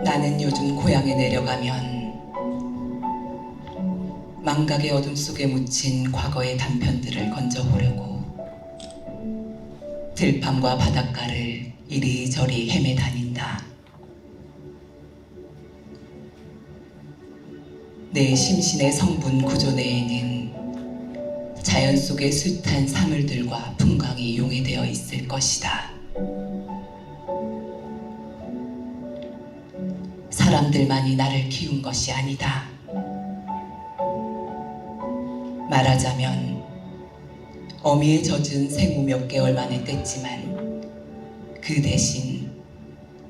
나는 요즘 고향에 내려가면 망각의 어둠 속에 묻힌 과거의 단편들을 건져보려고 들판과 바닷가를 이리저리 헤매 다닌다. 내 심신의 성분 구조 내에는 자연 속의 숱한 사물들과 풍광이 용해되어 있을 것이다. 사람들만이 나를 키운 것이 아니다. 말하자면 어미에 젖은 생후 몇 개월 만에 뗐지만 그 대신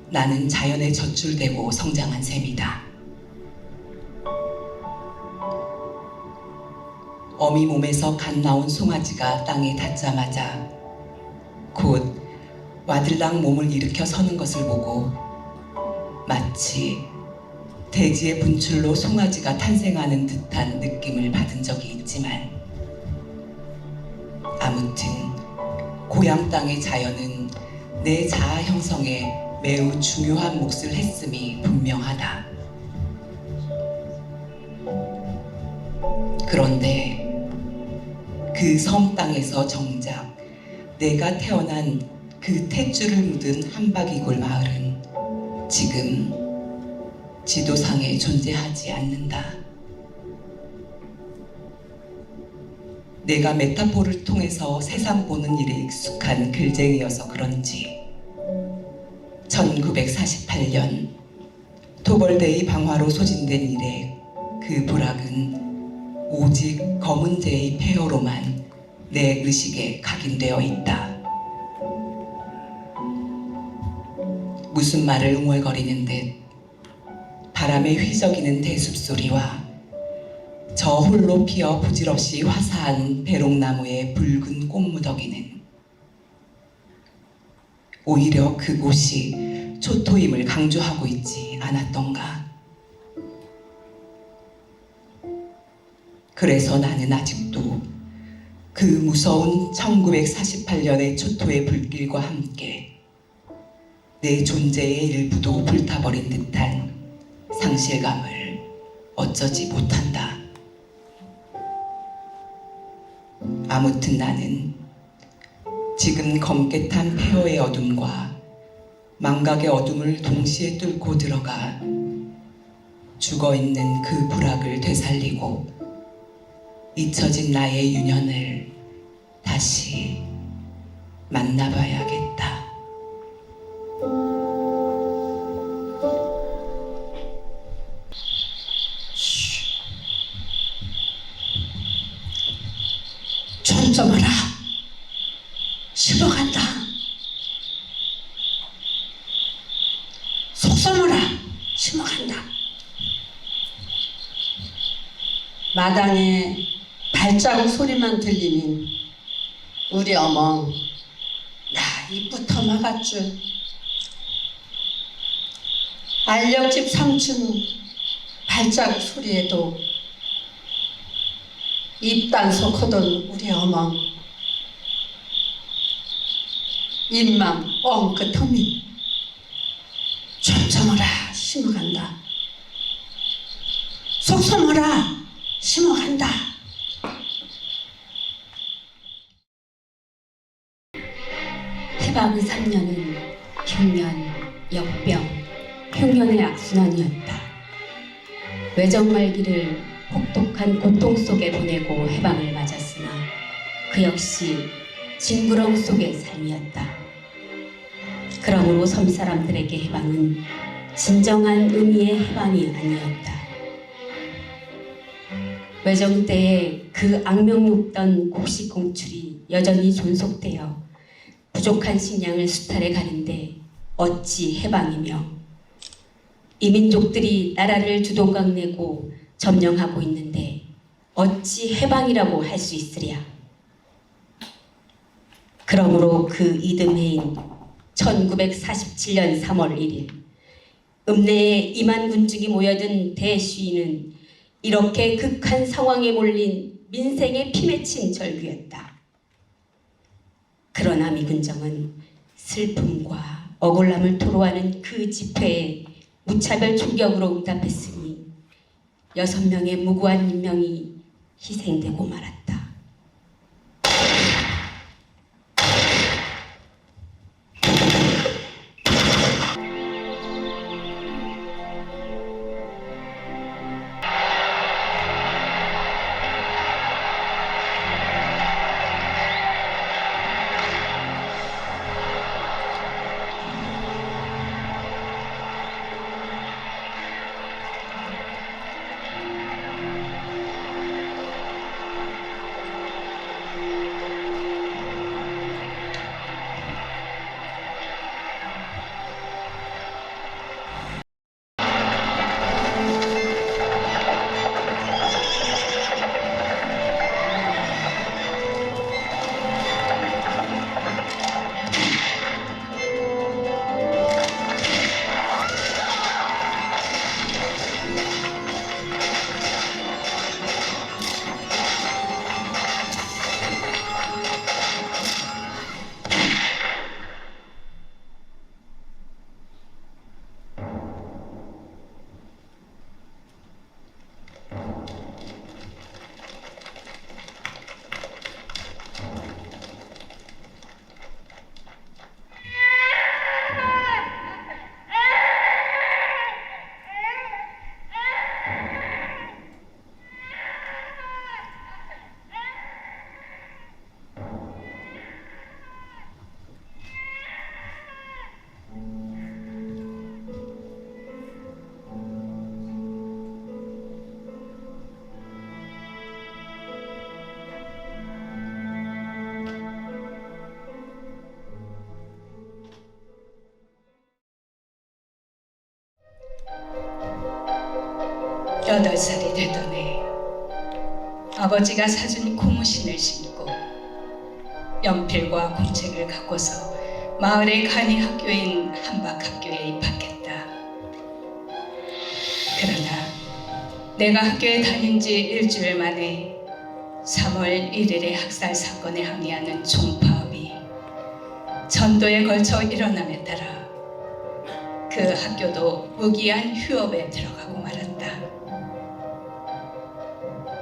나는 자연에 젖줄되고 성장한 셈이다. 어미 몸에서 갓 나온 송아지가 땅에 닿자마자 곧 와들랑 몸을 일으켜 서는 것을 보고 마치 대지의 분출로 송아지가 탄생하는 듯한 느낌을 받은 적이 있지만 아무튼 고향 땅의 자연은 내 자아 형성에 매우 중요한 몫을 했음이 분명하다. 그런데 그 섬 땅에서 정작 내가 태어난 그 탯줄을 묻은 한바퀴골 마을은 지금 지도상에 존재하지 않는다. 내가 메타포를 통해서 세상 보는 일에 익숙한 글쟁이여서 그런지 1948년 토벌대의 방화로 소진된 이래 그 부락은 오직 검은재의 폐허로만 내 의식에 각인되어 있다. 무슨 말을 웅얼거리는 듯 바람에 휘저기는 대숲소리와 저 홀로 피어 부질없이 화사한 배롱나무의 붉은 꽃무더기는 오히려 그곳이 초토임을 강조하고 있지 않았던가. 그래서 나는 아직도 그 무서운 1948년의 초토의 불길과 함께 내 존재의 일부도 불타버린 듯한 상실감을 어쩌지 못한다. 아무튼 나는 지금 검게 탄 폐허의 어둠과 망각의 어둠을 동시에 뚫고 들어가 죽어있는 그 불악을 되살리고 잊혀진 나의 유년을 다시 만나봐야겠다. 촌좀하라. 식어간다. 속성어라. 심어간다. 마당에 발자국 소리만 들리면 우리 어멍 나 입부터 막았줄. 알력집 3층 발자국 소리에도 입단속하던 우리 어멍 입만 엉끗하니 촘촘하라 심어간다. 속섬어라 심어간다. 해방의 3년은 흉년, 역병, 흉년의 악순환이었다. 외정 말기를 혹독한 고통 속에 보내고 해방을 맞았으나 그 역시 징그러움 속의 삶이었다. 그러므로 섬 사람들에게 해방은 진정한 의미의 해방이 아니었다. 외정 때에 그 악명 높던 곡식 공출이 여전히 존속되어 부족한 식량을 수탈해 가는데 어찌 해방이며 이민족들이 나라를 주동강내고 점령하고 있는데 어찌 해방이라고 할 수 있으랴. 그러므로 그 이듬해인 1947년 3월 1일 읍내에 2만 군중이 모여든 대시위는 이렇게 극한 상황에 몰린 민생에 피맺힌 절규였다. 그러나 미군정은 슬픔과 억울함을 토로하는 그 집회에 무차별 총격으로 응답했으니 6명의 무고한 인명이 희생되고 말았다. 여덟 살이 되던 해 아버지가 사준 고무신을 신고 연필과 공책을 갖고서 마을의 간이 학교인 한박학교에 입학했다. 그러나 내가 학교에 다닌 지 일주일 만에 3월 1일의 학살 사건에 항의하는 총파업이 전도에 걸쳐 일어남에 따라 그 학교도 무기한 휴업에 들어가고 말았다.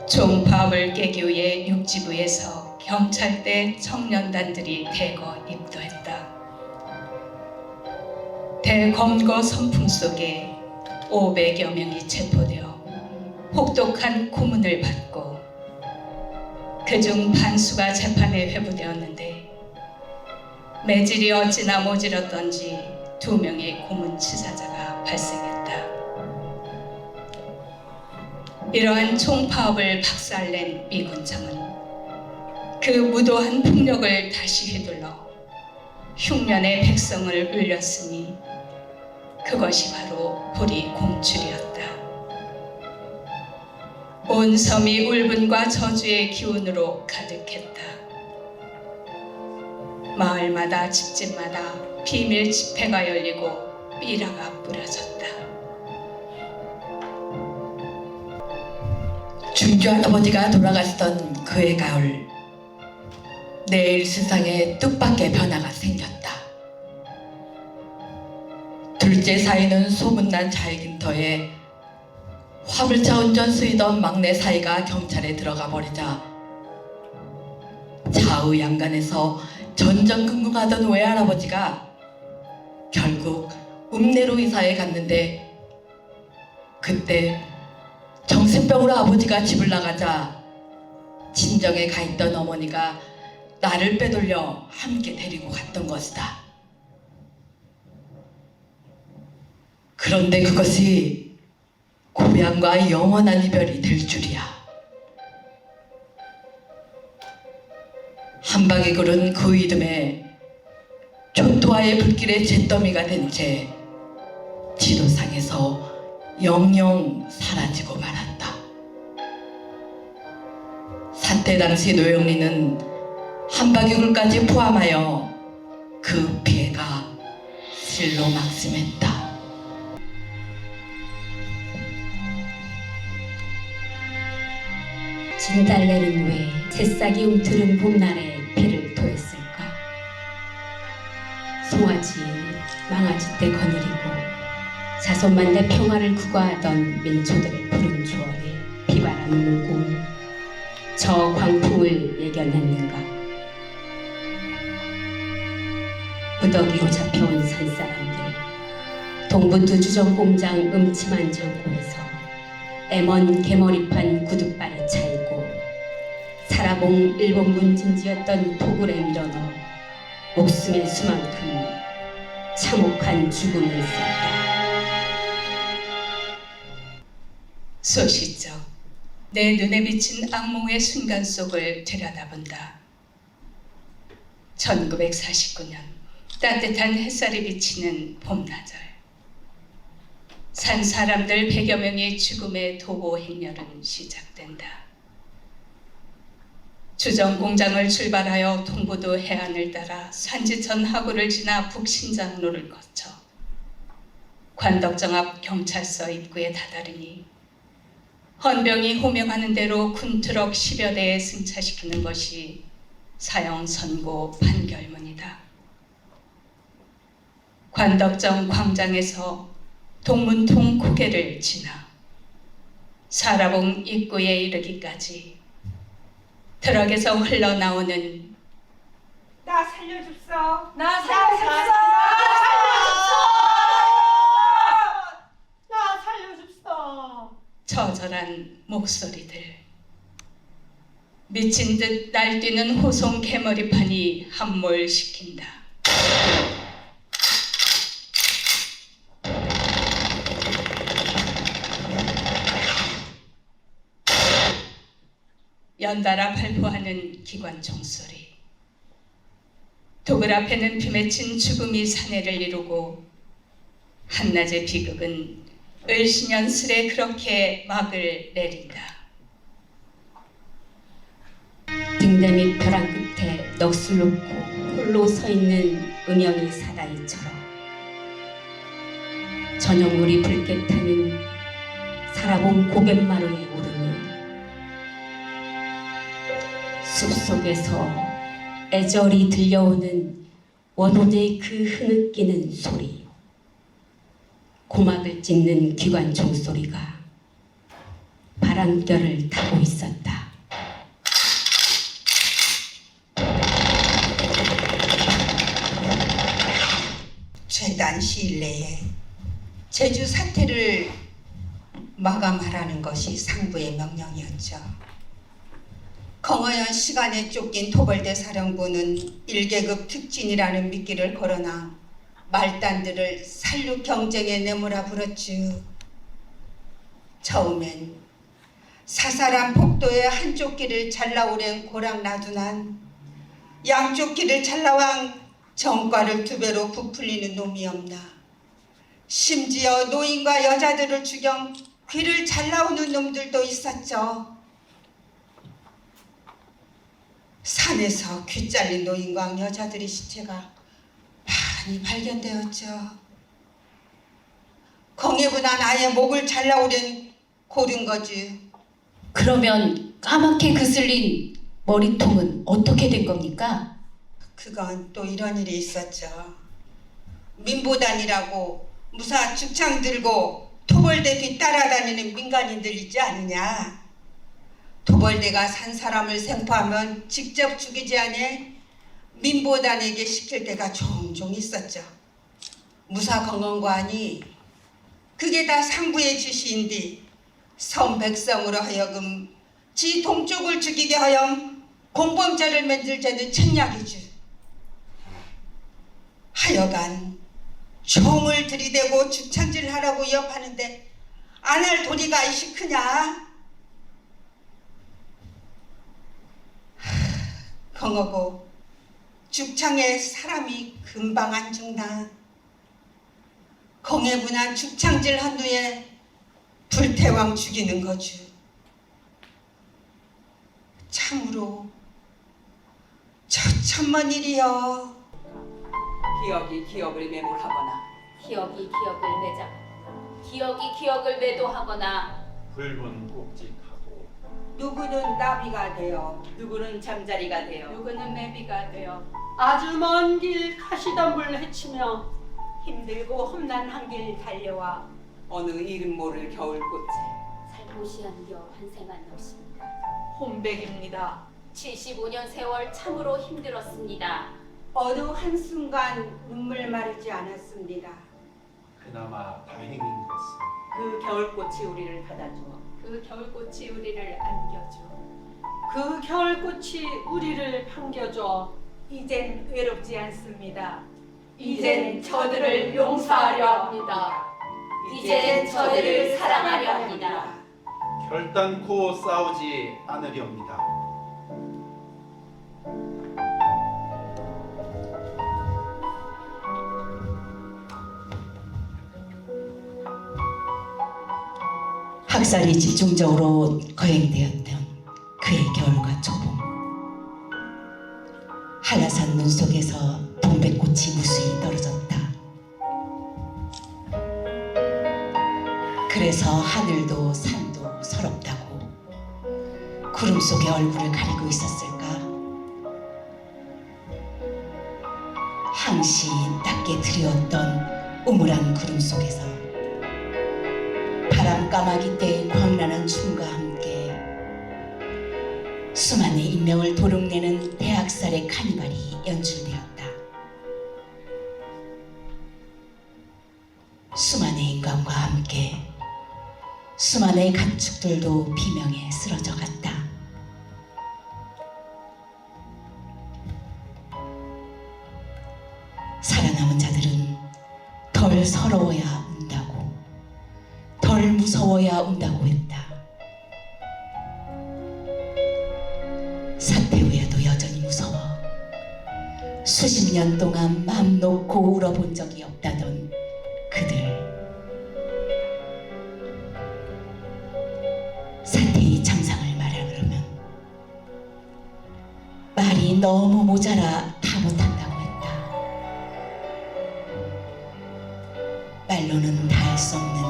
총파업을 깨기 위해 육지부에서 경찰대 청년단들이 대거 입도했다. 대검거 선풍 속에 500여 명이 체포되어 혹독한 고문을 받고 그중 반수가 재판에 회부되었는데 매질이 어찌나 모질었던지 2명의 고문치사자가 발생했다. 이러한 총파업을 박살낸 미군정은 그 무도한 폭력을 다시 휘둘러 흉년의 백성을 울렸으니 그것이 바로 보리 공출이었다. 온 섬이 울분과 저주의 기운으로 가득했다. 마을마다 집집마다 비밀 집회가 열리고 삐라가 뿌려졌다. 중주 할아버지가 돌아가시던 그해 가을, 내일 세상에 뜻밖의 변화가 생겼다. 둘째 사이는 소문난 자익인터에 화물차 운전 수이던 막내 사이가 경찰에 들어가 버리자 좌우양간에서 전전긍긍하던 외할아버지가 결국 읍내로 이사해 갔는데, 그때 정신병으로 아버지가 집을 나가자 친정에 가 있던 어머니가 나를 빼돌려 함께 데리고 갔던 것이다. 그런데 그것이 고향과 영원한 이별이 될 줄이야. 한박이 굴은 그 이듬해 초토화의 불길의 잿더미가 된 채 지도상에서 영영 사라지고 말았다. 사태 당시 노영리는 한박이굴까지 포함하여 그 피해가 실로 막심했다. 진달래는 왜 새싹이 움트는 봄날에 피를 토했을까? 송아지 망아지 때 거느리고 야손만 내 평화를 구가하던 민초들의 푸른 주원에 비바람 물고 저 광풍을 예견했는가. 무더기로 잡혀온 산사람들, 동부두 주정공장 음침한 창고에서 애먼 개머리판 구둣발에 차이고 사라봉 일본 문진지였던 도굴에 밀어넣어 목숨의 수만큼 참혹한 죽음을 썼다. 소시적 내 눈에 비친 악몽의 순간 속을 들여다본다. 1949년 따뜻한 햇살이 비치는 봄나절, 산 사람들 100여 명의 죽음의 도보 행렬은 시작된다. 주정 공장을 출발하여 동부도 해안을 따라 산지천 하구를 지나 북신장로를 거쳐 관덕정 앞 경찰서 입구에 다다르니 헌병이 호명하는 대로 군트럭 10여 대에 승차시키는 것이 사형 선고 판결문이다. 관덕정 광장에서 동문통 고개를 지나 사라봉 입구에 이르기까지 트럭에서 흘러나오는 나 살려줍소. 나 살려줍소. 나 살려줍소. 처절한 목소리들, 미친 듯 날뛰는 호송 개머리판이 함몰시킨다. 연달아 발포하는 기관 총소리, 도굴 앞에는 피맺힌 죽음이 사내를 이루고 한낮의 비극은 을신연슬에 그렇게 막을 내린다. 등대 밑 벼랑 끝에 넋을 놓고 홀로 서 있는 은영이 사다이처럼 저녁물이 붉게 타는 사라봉 고갯마루에 오르니 숲속에서 애절히 들려오는 원혼의 그 흐느끼는 소리, 고막을 찢는 기관 총소리가 바람결을 타고 있었다. 최단 시일 내에 제주 사태를 마감하라는 것이 상부의 명령이었죠. 공허한 시간에 쫓긴 토벌대 사령부는 1계급 특진이라는 미끼를 걸어놔 말단들을 살육 경쟁에 내몰아 불었죠. 처음엔 사살한 폭도의 한쪽 길을 잘라오랜 고랑 나둔한 양쪽 길을 잘라왕 정과를 2배로 부풀리는 놈이 없나. 심지어 노인과 여자들을 죽여 귀를 잘라오는 놈들도 있었죠. 산에서 귀 잘린 노인과 여자들의 시체가 많이 발견되었죠. 공예분한 아예 목을 잘라오른 고른 거지. 그러면 까맣게 그슬린 머리통은 어떻게 된 겁니까? 그건 또 이런 일이 있었죠. 민보단이라고 무사 죽창 들고 토벌대 뒤 따라다니는 민간인들 있지 않느냐. 토벌대가 산 사람을 생포하면 직접 죽이지 않아 민보단에게 시킬 때가 종종 있었죠. 무사건강관이 그게 다 상부의 지시인데 선 백성으로 하여금 지 동쪽을 죽이게 하여 공범죄를 만들자는 책략이지. 하여간 총을 들이대고 죽창질하라고 위협하는데 안 할 도리가 이시 크냐. 경하고 죽창에 사람이 금방 안 죽나. 공해분한 죽창질 한 후에 불태왕 죽이는 거죠. 참으로 처참한 일이여. 기억이 기억을 매몰하거나 기억이 기억을 매장, 기억이 기억을 매도하거나 붉은 꼭지하고 누구는 나비가 되어 누구는 잠자리가 되어 누구는 내비가 되어 아주 먼 길 가시덤불 헤치며 힘들고 험난한 길 달려와 어느 이름 모를 겨울꽃에 살포시 안겨 환생한 것입니다. 혼백입니다. 75년 세월 참으로 힘들었습니다. 어느 한순간 눈물 마르지 않았습니다. 그나마 다행인 것은 그 겨울꽃이 우리를 받아줘. 그 겨울꽃이 우리를 안겨줘. 그 겨울꽃이 우리를 반겨줘. 이젠 외롭지 않습니다. 이젠 저들을 용서하려 합니다. 이젠 저들을 사랑하려 합니다. 결단코 싸우지 않으렵니다. 학살이 집중적으로 거행되었던 그의 겨울과 초봄. 한라산 눈 속에서 동백꽃이 무수히 떨어졌다. 그래서 하늘도 산도 서럽다고 구름 속에 얼굴을 가리고 있었을까? 항시 낮게 드리웠던 우물한 구름 속에서 바람까마귀 때의 광란한 춤과 함께 수많은 인명을 도둑내는 대학살의 카니발이 연출되었다. 수많은 인간과 함께 수많은 가축들도 비명에 쓰러져 갔다. 살아남은 자들은 덜 서러워야 운다고, 덜 무서워야 운다고 했다. 사태 후에도 여전히 무서워 수십 년 동안 맘 놓고 울어본 적이 없다던 그들. 사태의 장상을 말하려면 말이 너무 모자라 다 못한다고 했다. 말로는 다 할 수 없는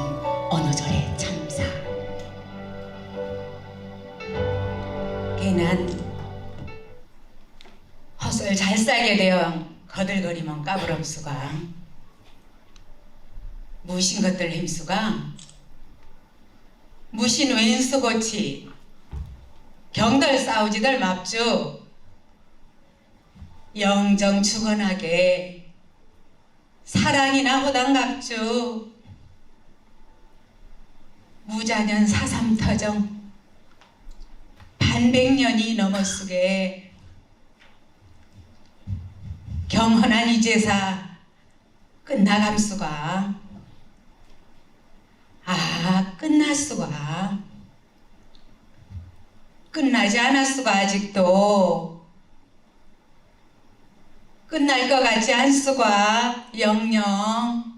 언어절의 참사. 걔는 헛을 잘 살게 되어 거들거리면 까부럼수가 무신 것들 힘수가 무신 왼수고치 경들 싸우지들 맙주 영정 주건하게 사랑이나 호당갑주 무자년 사삼터정 반백년이 넘어쓰게 경헌한 이 제사 끝나감수가 끝났수가 끝나지 않았수가 아직도 끝날 것 같지 않수가 영영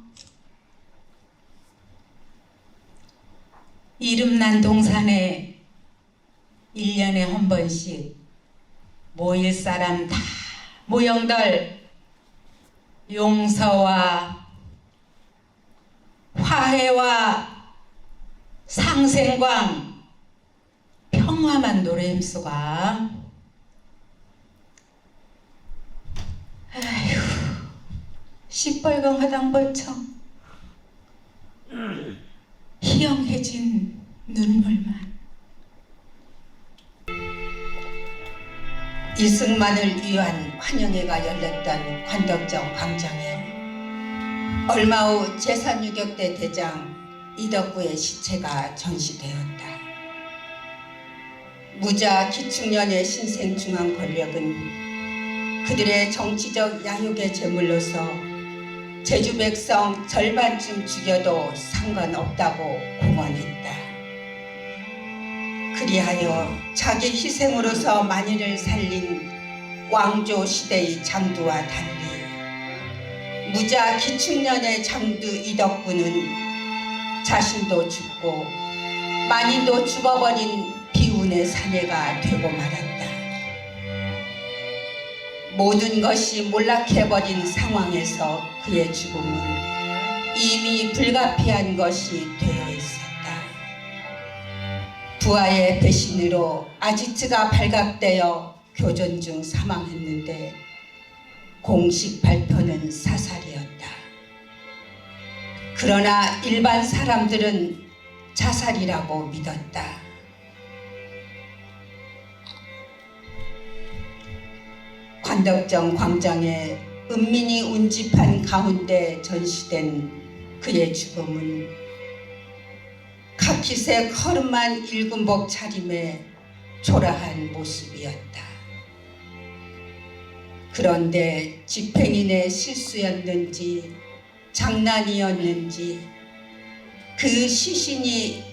이름난 동산에 1년에 한 번씩 모일 사람 다 모형들 용서와 화해와 상생광 평화만 노래임수가 아휴 시뻘건 화당벌청 희영해진 눈물만. 이승만을 위한 환영회가 열렸던 관덕정 광장에 얼마 후 제3유격대 대장 이덕구의 시체가 전시되었다. 무자 기축년의 신생중앙 권력은 그들의 정치적 야욕의 제물로서 제주 백성 절반쯤 죽여도 상관없다고 공언했다. 그리하여 자기 희생으로서 만인을 살린 왕조 시대의 장두와 달리 무자 기축년의 장두 이덕구는 자신도 죽고 만인도 죽어버린 비운의 사내가 되고 말았다. 모든 것이 몰락해버린 상황에서 그의 죽음은 이미 불가피한 것이 되어 있었다. 부하의 배신으로 아지트가 발각되어 교전 중 사망했는데 공식 발표는 사살이었다. 그러나 일반 사람들은 자살이라고 믿었다. 관덕정 광장에 은민이 운집한 가운데 전시된 그의 죽음은 카키색 허름한 일군복 차림의 초라한 모습이었다. 그런데 집행인의 실수였는지 장난이었는지 그 시신이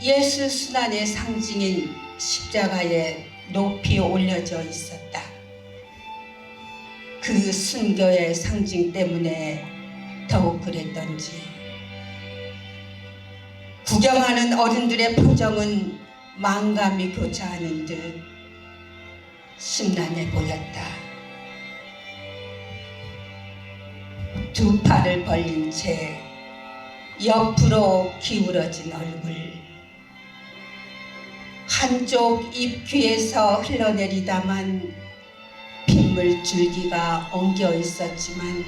예수 순환의 상징인 십자가에 높이 올려져 있었다. 그 순교의 상징 때문에 더욱 그랬던지 구경하는 어른들의 표정은 망감이 교차하는 듯 심란해 보였다. 두 팔을 벌린 채 옆으로 기울어진 얼굴, 한쪽 입 귀에서 흘러내리다만 빗물 줄기가 엉겨 있었지만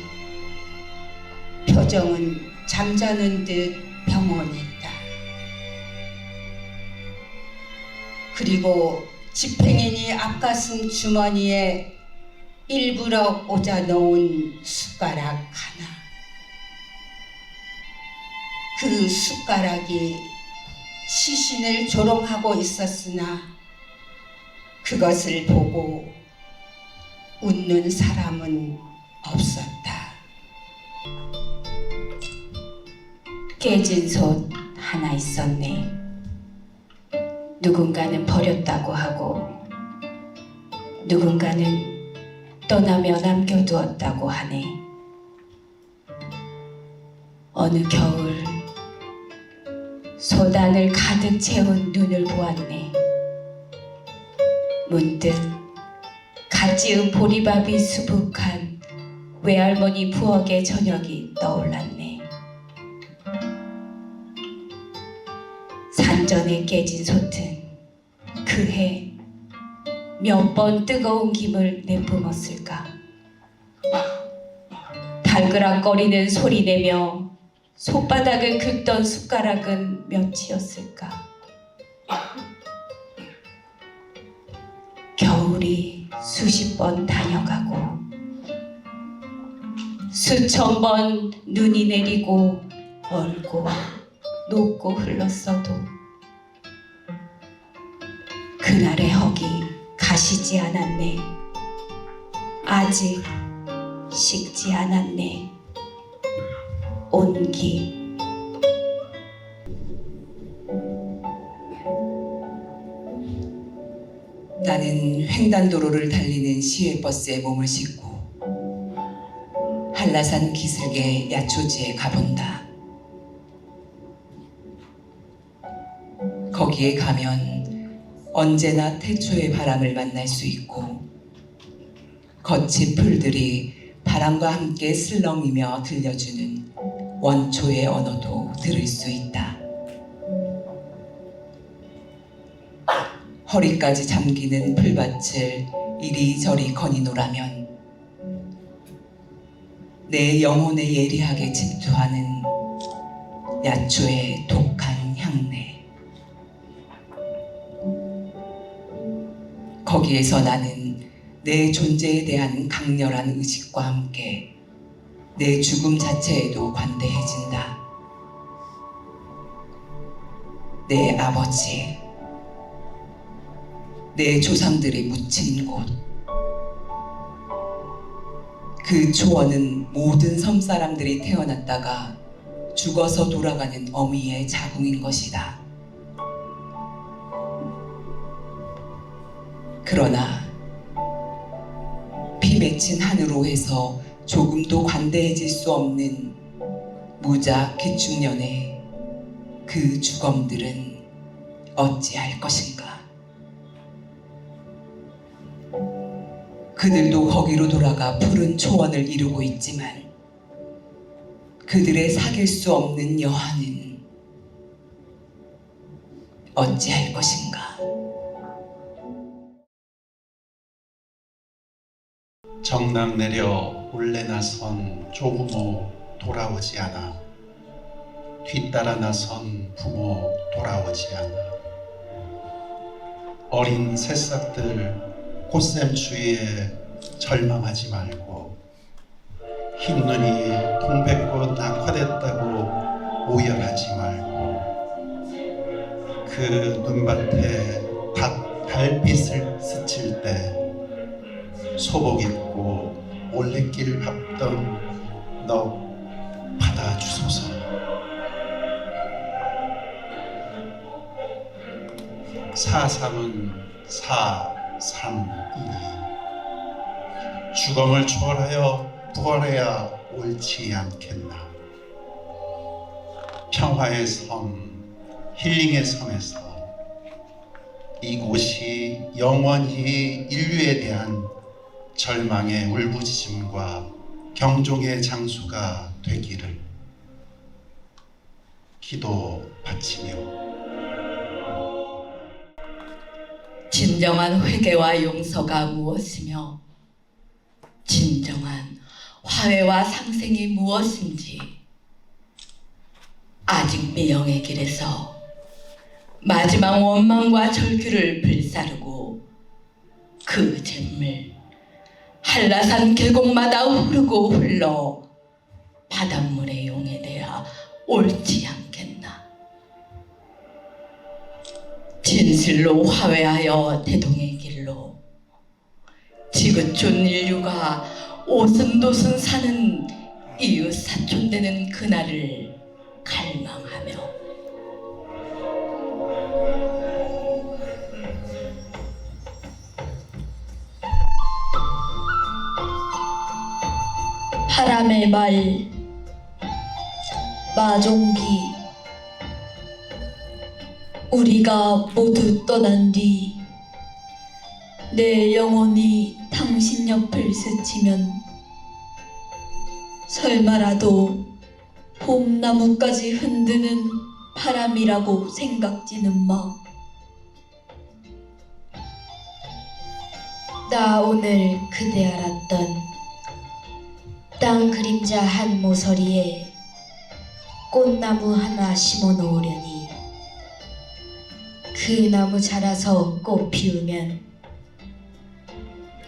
표정은 잠자는 듯 평온했다. 그리고 집행인이 앞가슴 주머니에 일부러 꽂아 놓은 숟가락 하나. 그 숟가락이 시신을 조롱하고 있었으나 그것을 보고 웃는 사람은 없었다. 깨진 솥 하나 있었네. 누군가는 버렸다고 하고 누군가는 떠나며 남겨두었다고 하네. 어느 겨울 소단을 가득 채운 눈을 보았네. 문득 갓 지은 보리밥이 수북한 외할머니 부엌의 저녁이 떠올랐네. 산전에 깨진 솥은 그해 몇 번 뜨거운 김을 내뿜었을까. 달그락거리는 소리 내며 솥바닥을 긁던 숟가락은 몇이었을까. 겨울이 수십 번 다녀가고 수천 번 눈이 내리고 얼고 녹고 흘렀어도 그날의 헉이 가시지 않았네. 아직 식지 않았네. 온기. 나는 횡단도로를 달리는 시외버스에 몸을 싣고 한라산 기슭의 야초지에 가본다. 거기에 가면 언제나 태초의 바람을 만날 수 있고 거친 풀들이 바람과 함께 슬렁이며 들려주는 원초의 언어도 들을 수 있다. 허리까지 잠기는 풀밭을 이리저리 거니노라면 내 영혼에 예리하게 침투하는 야초의 독한 향내. 거기에서 나는 내 존재에 대한 강렬한 의식과 함께 내 죽음 자체에도 관대해진다. 내 아버지, 내 조상들이 묻힌 곳, 그 초원은 모든 섬 사람들이 태어났다가 죽어서 돌아가는 어미의 자궁인 것이다. 그러나 피 맺힌 하늘로 해서 조금도 관대해질 수 없는 무작 기축년의 그 주검들은 어찌할 것인가. 그들도 거기로 돌아가 푸른 초원을 이루고 있지만 그들의 사귈 수 없는 여한은 어찌할 것인가. 정락 내려 올레 나선 조부모 돌아오지 않아 뒤따라 나선 부모 돌아오지 않아. 어린 새싹들 꽃샘 추위에 절망하지 말고, 흰 눈이 동백꽃 낙화됐다고 오열하지 말고, 그 눈밭에 달빛을 스칠 때 소복 입고 올레길 밟던 너 받아주소서. 사삼은 432. 죽음을 초월하여 부활해야 옳지 않겠나. 평화의 섬, 힐링의 섬에서 이곳이 영원히 인류에 대한 절망의 울부짖음과 경종의 장소가 되기를 기도 바치며, 진정한 회개와 용서가 무엇이며 진정한 화해와 상생이 무엇인지 아직 미영의 길에서 마지막 원망과 절규를 불사르고 그 잿물 한라산 계곡마다 흐르고 흘러 바닷물의 용에 대하 옳지 않겠나. 진실로 화해하여 대동의 길로 지구촌 인류가 오순도순 사는 이웃 사촌되는 그날을 갈망하며 바람의 말 마종기 우리가 모두 떠난 뒤 내 영혼이 당신 옆을 스치면 설마라도 봄나무까지 흔드는 바람이라고 생각지는 마. 나 오늘 그대 알았던 땅 그림자 한 모서리에 꽃나무 하나 심어 놓으려니 그 나무 자라서 꽃 피우면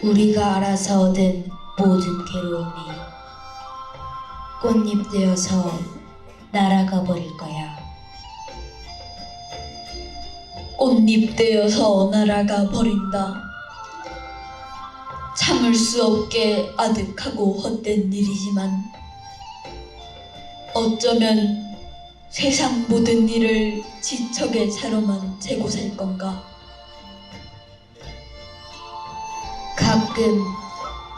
우리가 알아서 얻은 모든 괴로움이 꽃잎 되어서 날아가 버릴 거야. 꽃잎 되어서 날아가 버린다. 참을 수 없게 아득하고 헛된 일이지만 어쩌면 세상 모든 일을 지척의 차로만 재고 살 건가. 가끔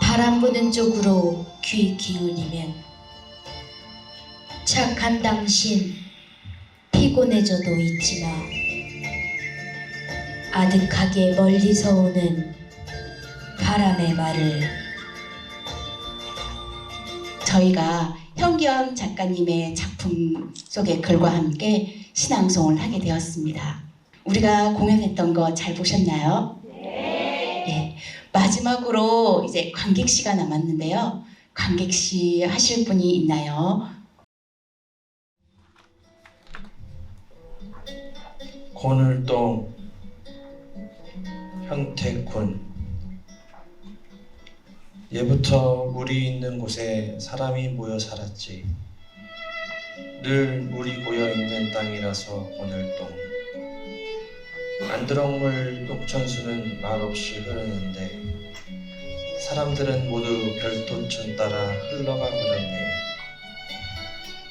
바람 부는 쪽으로 귀 기울이면 착한 당신 피곤해져도 잊지마. 아득하게 멀리서 오는 바람의 말을. 저희가 현기영 작가님의 작품 속의 글과 함께 신앙송을 하게 되었습니다. 우리가 공연했던 거 잘 보셨나요? 네. 마지막으로 이제 관객시가 남았는데요. 관객시 하실 분이 있나요? 권을동 현태군. 예부터 물이 있는 곳에 사람이 모여 살았지. 늘 물이 고여 있는 땅이라서 권을동. 안드렁물 녹천수는 말없이 흐르는데 사람들은 모두 별도천 따라 흘러가 버렸네.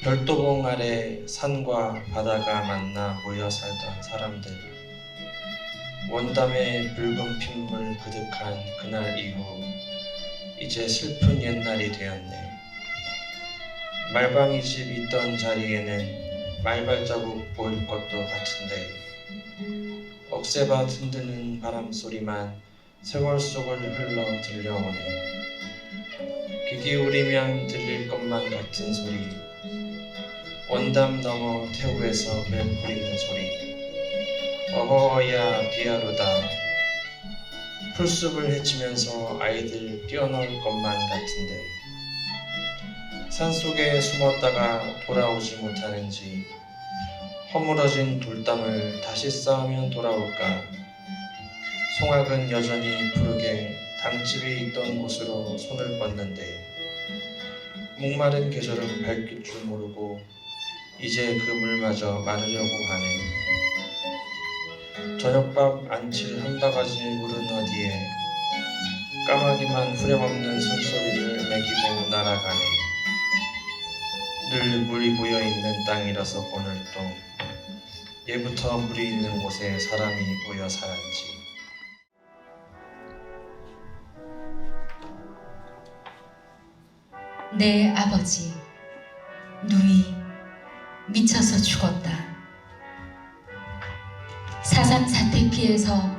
별도봉 아래 산과 바다가 만나 모여 살던 사람들. 원담의 붉은 핏물 그득한 그날 이후 이제 슬픈 옛날이 되었네. 말방이 집 있던 자리에는 말발자국 보일 것도 같은데 억새밭 흔드는 바람소리만 세월 속을 흘러 들려오네. 귀 기울이면 들릴 것만 같은 소리. 원담 넘어 태우에서 벨 부리는 소리. 어허야 비아루다. 풀숲을 헤치면서 아이들 뛰어놀 것만 같은데 산속에 숨었다가 돌아오지 못하는지, 허물어진 돌담을 다시 쌓으면 돌아올까. 송악은 여전히 푸르게 당집이 있던 곳으로 손을 뻗는데 목마른 계절은 밝힐 줄 모르고 이제 그 물마저 마르려고 하네. 저녁밥 안칠 한 바가지 물은 어디에 까마귀만 후렴없는 숨소리를 매기고 날아가네. 늘 물이 고여있는 땅이라서 오늘도 예부터 물이 있는 곳에 사람이 모여 살았지. 내 아버지 누이 미쳐서 죽었다. 4.3 사태 피해서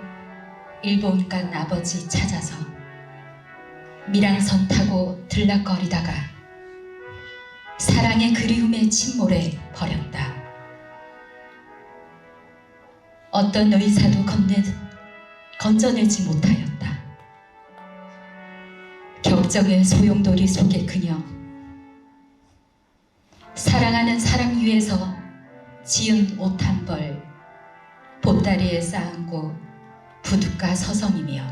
일본 간 아버지 찾아서 밀항선 타고 들락거리다가 사랑의 그리움에 침몰해 버렸다. 어떤 의사도 건져내지 못하였다. 격정의 소용돌이 속의 그녀, 사랑하는 사람 위에서 지은 옷 한 벌 보따리에 쌓은고 부둣가 서성이며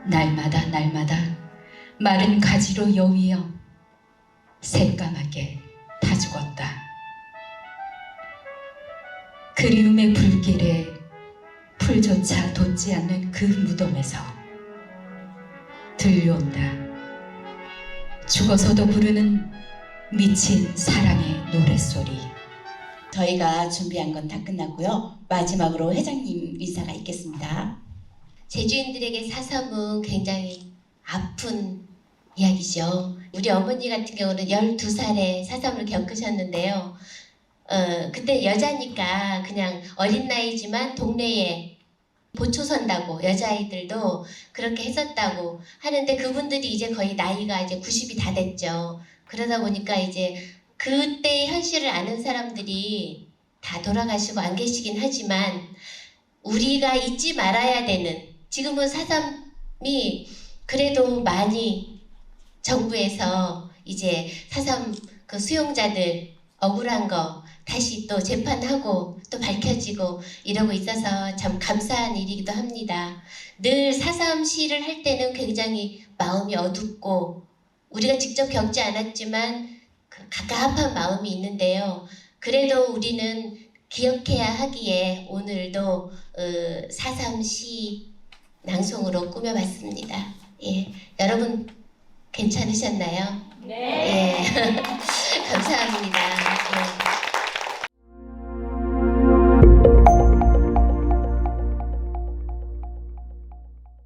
날마다 마른 가지로 여위어 새까맣게 다 죽었다. 그리움의 불길에 풀조차 돋지 않는 그 무덤에서 들려온다. 죽어서도 부르는 미친 사랑의 노랫소리. 저희가 준비한 건 다 끝났고요. 마지막으로 회장님 인사가 있겠습니다. 제주인들에게 4.3은 굉장히 아픈 이야기죠. 우리 어머니 같은 경우는 12살에 4.3을 겪으셨는데요. 그때 여자니까 그냥 어린 나이지만 동네에 보초 선다고 여자아이들도 그렇게 했었다고 하는데 그분들이 이제 거의 나이가 이제 90이 다 됐죠. 그러다 보니까 이제 그때의 현실을 아는 사람들이 다 돌아가시고 안 계시긴 하지만 우리가 잊지 말아야 되는, 지금은 4.3이 그래도 많이 정부에서 이제 4.3 그 수용자들 억울한 거 다시 또 재판하고 또 밝혀지고 이러고 있어서 참 감사한 일이기도 합니다. 늘 4.3 시를 할 때는 굉장히 마음이 어둡고 우리가 직접 겪지 않았지만 갑갑한 마음이 있는데요. 그래도 우리는 기억해야 하기에 오늘도 4.3 시 낭송으로 꾸며봤습니다. 예, 여러분 괜찮으셨나요? 네. 예. 감사합니다. 예.